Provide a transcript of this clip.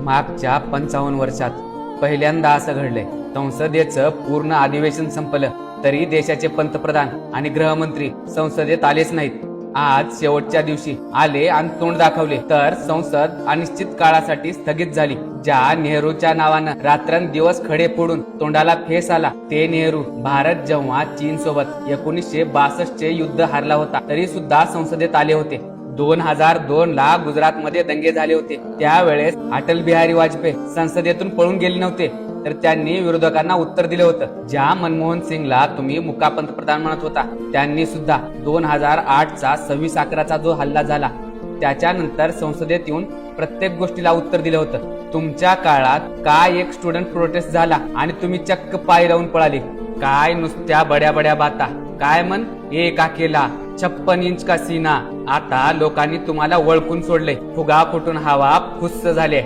मागच्या 55 वर्षात पहिल्यांदा असं घडलंय. संसदेचं पूर्ण अधिवेशन संपलं तरी देशाचे पंतप्रधान आणि गृहमंत्री संसदेत आलेच नाहीत. आज शेवटच्या दिवशी आले आणि तोंड दाखवले तर संसद अनिश्चित काळासाठी स्थगित झाली. ज्या नेहरूच्या नावानं रात्रंदिवस खडे फोडून तोंडाला फेस आला ते नेहरू. भारत जेव्हा चीन सोबत 1962 चे युद्ध हारला होता तरी सुद्धा संसदेत आले होते. 2002 ला गुजरात मध्ये दंगे झाले होते त्यावेळेस अटल बिहारी वाजपेयी संसदेतून पळून गेले नव्हते तर त्यांनी विरोधकांना उत्तर दिले होतं. ज्या मनमोहन सिंगला तुम्ही मुका पंतप्रधान म्हणत होता त्यांनी सुद्धा 2008 चा 26/11 जो हल्ला झाला त्याच्यानंतर संसदेत येऊन प्रत्येक गोष्टीला उत्तर दिलं होतं. तुमच्या काळात काय एक स्टुडंट प्रोटेस्ट झाला आणि तुम्ही चक्क पाय लावून पळाले. काय नुसत्या बड्या बड्या बाता. काय मन एक केला 56 इंच का सीना. आता लोकांनी तुम्हाला ओळखून सोडले. फुगा फुटून हवा फुस्स झाले.